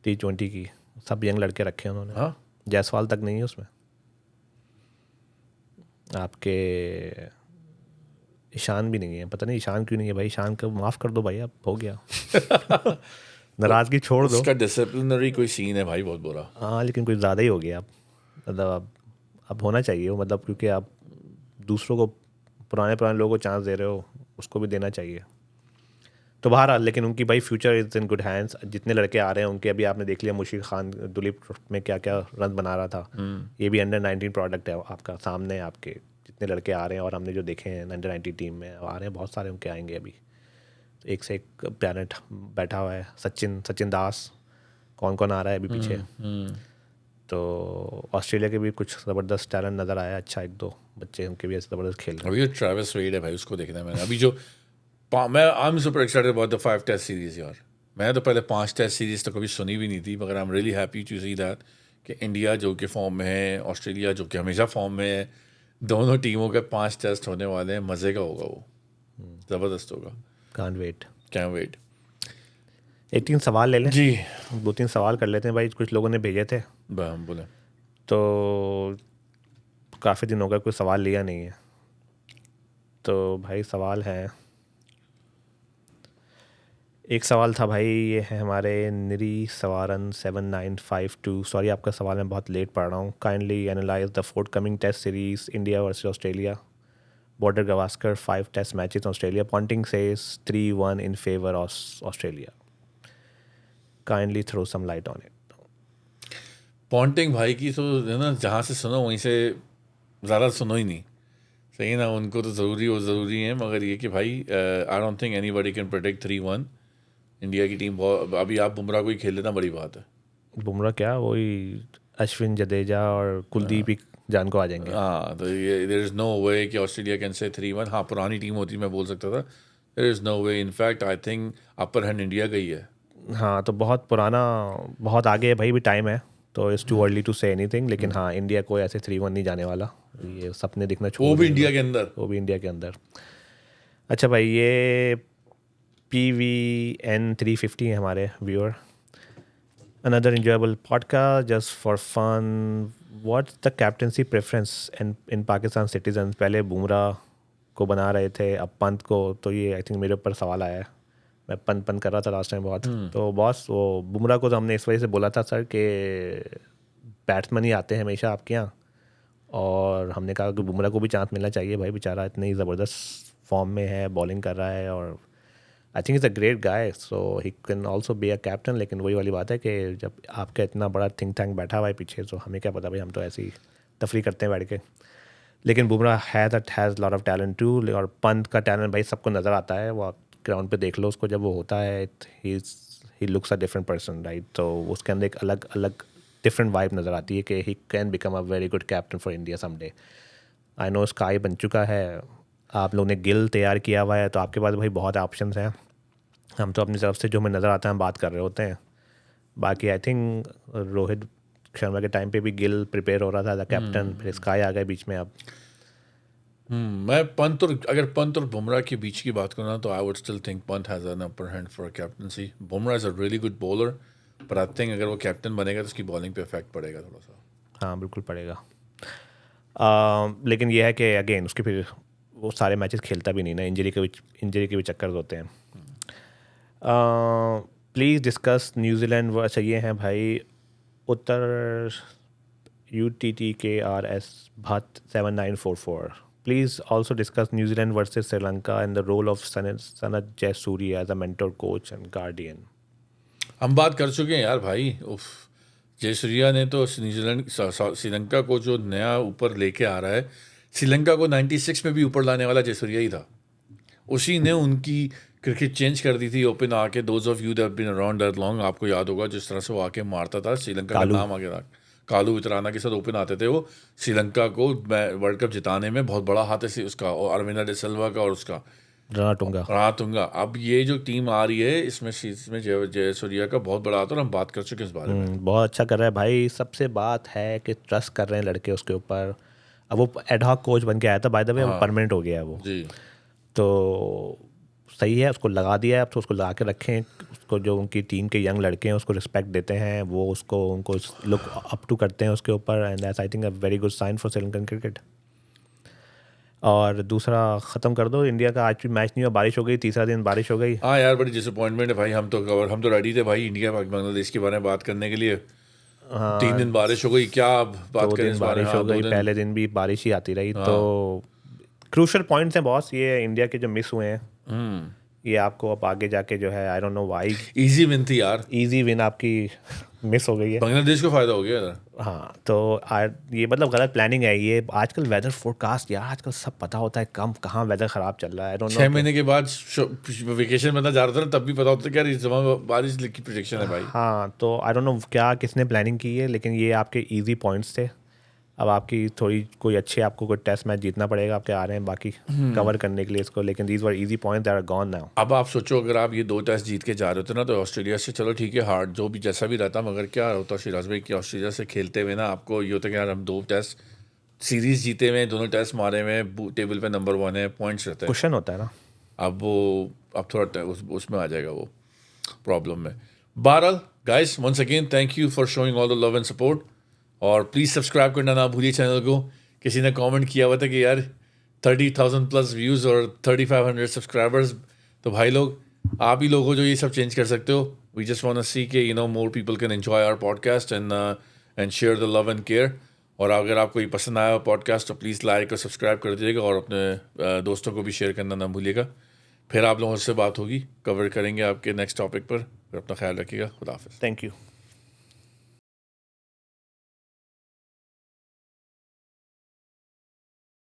T20 की, सब यंग लड़के रखे हैं उन्होंने। हाँ। जायसवाल तक नहीं है उसमें। आपके ईशान भी नहीं है, पता नहीं ईशान क्यों नहीं है भाई, ईशान को माफ़ कर दो भाई, अब हो गया। नाराज़गी छोड़ दो। उसका डिसिप्लिनरी कोई सीन है भाई बहुत बुरा। हाँ लेकिन कुछ ज़्यादा ही हो गया अब, मतलब अब होना चाहिए वो, मतलब क्योंकि आप दूसरों को, पुराने लोगों को चांस दे रहे हो, उसको भी देना चाहिए। तो बहरहाल, लेकिन उनकी भाई future is in good hands. जितने लड़के आ रहे हैं उनके, अभी आपने देख लिया मुशीर खान दुलीप में क्या क्या रन बना रहा था। ये भी अंडर 19 प्रोडक्ट है, आपका सामने आपके जितने लड़के आ रहे हैं, और हमने जो देखे हैं अंडर 19 टीम में आ रहे हैं, बहुत सारे उनके आएंगे अभी। एक से एक प्लानट बैठा हुआ है, सचिन दास, कौन कौन आ रहा है अभी पीछे। तो ऑस्ट्रेलिया के भी कुछ ज़बरदस्त टैलेंट नज़र आया, अच्छा, 1-2 बच्चे उनके भी ऐसे ज़बरदस्त खेल रहे हैं। अभी जो ट्रेविस वेड है भाई, उसको देखना है मैंने अभी जो मैं I am super excited about the 5 test series यार। मैंने तो पहले 5 टेस्ट सीरीज तो कभी सुनी भी नहीं थी, मगर I am really happy to see that कि इंडिया जो कि फॉर्म में है, ऑस्ट्रेलिया जो कि हमेशा फॉर्म में है, दोनों टीमों के 5 टेस्ट होने वाले हैं। मज़े का होगा वो, ज़बरदस्त होगा। Can't wait. Can wait. 1-3 सवाल ले लें जी। 2-3 सवाल कर लेते हैं भाई, कुछ लोगों ने भेजे थे बोले। तो काफ़ी दिन हो गए कोई सवाल लिया नहीं है। तो भाई सवाल है, एक सवाल था भाई, ये है हमारे निरी सवारन 7952। सॉरी आपका सवाल मैं बहुत लेट पढ़ रहा हूँ। Kindly analyse the fourth coming test series India versus Australia, Border Gavaskar 5 test matches Australia, Ponting says 3-1 in favour of Australia. Kindly throw some light on it. Ponting भाई की तो है ना, जहाँ से सुनो वहीं से ज़्यादा सुनो ही नहीं, सही ना। उनको तो ज़रूरी है, मगर ये कि भाई I don't think anybody can predict 3-1 India की टीम। बहुत अभी आप बुमराह को ही खेल लेना बड़ी बात है। बुमराह क्या, वही अश्विन जडेजा और कुलदीप ही जान को आ जाएंगे। हाँ, तो ये देयर इज़ नो वे कि ऑस्ट्रेलिया कैन से 3-1। हाँ, पुरानी टीम होती मैं बोल सकता था, there is no way. In fact I think upper hand India का ही है। हाँ तो बहुत पुराना, बहुत आगे है भाई, भी टाइम है, तो it's too early to say anything. लेकिन हाँ, इंडिया को ऐसे 3-1 नहीं जाने वाला, ये सपने दिखना छोड़ वो भी देंगे। इंडिया के अंदर। वो भी इंडिया के अंदर। अच्छा भाई, ये PVN 350 है हमारे viewer. Another enjoyable podcast just for fun. What's the captaincy preference in Pakistan citizens? पहले बुमराह को बना रहे थे, अब पंत को। तो ये आई थिंक मेरे ऊपर सवाल आया है, मैं पंत कर रहा था लास्ट टाइम बहुत। तो बॉस, वो बुमराह को तो हमने इस वजह से बोला था सर कि बैट्समैन ही आते हैं हमेशा आपके यहाँ, और हमने कहा कि बुमराह को भी चांस मिलना चाहिए भाई, बेचारा इतनी ज़बरदस्त फॉर्म में है, बॉलिंग कर रहा है, और I think is a great guy, so he can also be a captain. लेकिन वही वाली बात है कि जब आपका इतना बड़ा थिंक टैंक बैठा हुआ है पीछे, तो हमें क्या पता भाई, हम तो ऐसे ही तफरी करते हैं बैठ के. लेकिन Bumrah has lot of talent too. और पंत का टैलेंट भाई सबको नज़र आता है. वो आप ग्राउंड पे देख लो उसको, जब वो होता है he looks a different person, right. तो उसके अंदर एक अलग अलग डिफरेंट वाइब नज़र आती है कि he can become a very good captain for India someday. I know sky बन चुका है, आप लोग ने गिल तैयार किया हुआ है, तो आपके पास भाई बहुत ऑप्शंस हैं. हम तो अपनी तरफ से जो हमें नज़र आता है हम बात कर रहे होते हैं. बाकी आई थिंक रोहित शर्मा के टाइम पे भी गिल प्रिपेयर हो रहा था एज कैप्टन, फिर स्काई आ गए बीच में. अब मैं अगर पंत और बुमराह के बीच की बात करूँ ना, तो I would still think Pant has an upper hand for captaincy. Bumrah is a really good bowler, पर आई थिंक अगर वो कैप्टन बनेगा तो उसकी बॉलिंग पे इफेक्ट पड़ेगा थोड़ा सा. हाँ बिल्कुल पड़ेगा. लेकिन यह है कि अगेन उसके फिर वो सारे मैचेस खेलता भी नहीं ना, इंजरी के भी चक्कर होते हैं. Please discuss New Zealand. अच्छा ये हैं भाई उत्तर UTTKRS Bhatt 7944. Please also discuss New Zealand versus Sri Lanka and the role of Sanat Jayasuriya as a mentor, coach and guardian. हम बात कर चुके हैं यार भाई. उफ, जयसूर्या ने तो न्यूजीलैंड श्रीलंका को जो नया ऊपर लेके आ रहा है, श्रीलंका को 96 में भी ऊपर लाने वाला जयसूर्या ही था. उसी ने उनकी क्रिकेट चेंज कर दी थी. ओपन आके दोज ऑफ यू दैव बीन अराउंड दैट लॉन्ग, आपको याद होगा जिस तरह से वो आके मारता था. श्रीलंका का नाम आगे रहा, कालू वितराना के साथ ओपन आते थे वो. श्रीलंका को वर्ल्ड कप जिताने में बहुत बड़ा हाथ है उसका, और अरविंदा डे सिल्वा का, और उसका रणतुंगा. अब ये जो टीम आ रही है इसमें जयसूर्या का बहुत बड़ा हाथ, और हम बात कर चुके हैं इस बारे में. बहुत अच्छा कर रहा है भाई. सबसे बात है कि ट्रस्ट कर रहे हैं लड़के उसके ऊपर. अब वो एडहॉक कोच बन के आया था, बाय द वे वो परमानेंट हो गया है वो जी. तो सही है, उसको लगा दिया है. अब तो उसको लगा के रखें. उसको जो उनकी टीम के यंग लड़के हैं उसको रिस्पेक्ट देते हैं, वो उनको लुक अप टू करते हैं उसके ऊपर. And that's I think a very good sign for Sri Lankan cricket. और दूसरा ख़त्म कर दो, इंडिया का आज भी मैच नहीं हुआ, बारिश हो गई, तीसरा दिन बारिश हो गई. हाँ यार, बड़ी डिसअपॉइंटमेंट है भाई. हम तो रेडी थे भाई इंडिया बांग्लादेश के बारे में बात करने के लिए. 3 दिन बारिश हो गई, क्या बात करें इस बारे में. बारिश हो गई, पहले दिन भी बारिश ही आती रही. तो क्रूशल पॉइंट्स हैं बॉस ये इंडिया के जो मिस हुए हैं. ये आपको अब आगे जाके जो है, I don't know why. Easy win थी यार, इजी विन आपकी मिस हो गई है. बांग्लादेश को फायदा हो गया यार. हाँ तो ये मतलब गलत प्लानिंग है ये. आजकल वेदर फोरकास्ट यार आजकल सब पता होता है, कम कहाँ वेदर खराब चल रहा है. I don't know. 6 महीने के बाद वेकेशन में जा रहा था तब भी पता होता क्या इस समय बारिश की प्रेडिक्शन है भाई. हाँ तो आई डोंट नो क्या किसने प्लानिंग की है, लेकिन ये आपके इजी पॉइंट्स थे. अब आपकी थोड़ी कोई अच्छे आपको कोई टेस्ट मैच जीतना पड़ेगा, आपके आ रहे हैं बाकी कवर करने के लिए इसको. लेकिन these were easy points that are gone now. अब आप सोचो अगर आप ये 2 टेस्ट जीत के जा रहे होते ना, तो ऑस्ट्रेलिया से चलो ठीक है हार्ड जो भी जैसा भी रहता, मगर क्या होता सिराज भाई कि ऑस्ट्रेलिया से खेलते हुए ना आपको ये होता कि यार हम 2 टेस्ट सीरीज जीते हुए, दोनों टेस्ट मारे हुए, टेबल पे नंबर 1 है, पॉइंट्स रहते हैं. क्वेश्चन होता है ना. अब थोड़ा उसमें आ जाएगा वो प्रॉब्लम में. बहरहाल guys, once again thank you for showing all the love and support. और प्लीज़ सब्सक्राइब करना ना भूलिए चैनल को. किसी ने कमेंट किया हुआ था कि यार 30,000 प्लस व्यूज़ और 3,500 सब्सक्राइबर्स, तो भाई लोग आप ही लोग हो जो ये सब चेंज कर सकते हो. We just want to see के more people can enjoy our podcast and share the love and care. और अगर आपको ये पसंद आया पॉडकास्ट तो प्लीज़ लाइक और सब्सक्राइब कर दीजिएगा, और अपने दोस्तों को भी शेयर करना ना भूलिएगा. फिर आप लोगों से बात होगी, कवर करेंगे आपके नेक्स्ट टॉपिक पर. फिर अपना ख्याल रखिएगा. खुदा हाफिज़. Thank you.